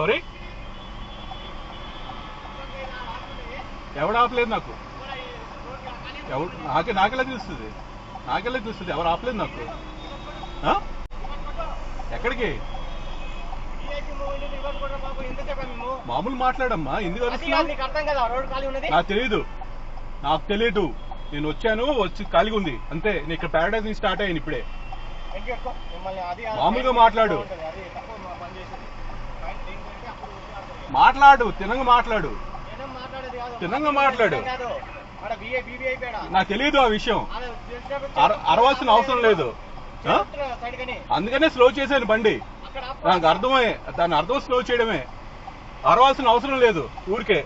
Sorry, ఎవడు ఆపలేదు నాకు. నాకెలా తెలుస్తుంది? ఎవరు ఆపలేదు నాకు. ఎక్కడికి? మామూలు మాట్లాడమ్మా, ఎందుకు నాకు తెలియదు. నేను వచ్చి ఖాళీగా ఉంది అంతే. నేను ఇక్కడ ప్యారడైజ్ నుంచి స్టార్ట్ అయ్యాను ఇప్పుడే. మామూలుగా మాట్లాడు, తినంగా మాట్లాడు. నాకు తెలియదు ఆ విషయం, అరవాల్సిన అవసరం లేదు. అందుకనే స్లో చేశాను బండి. నాకు దాని అర్థం స్లో చేయడమే, అరవాల్సిన అవసరం లేదు ఊరికే.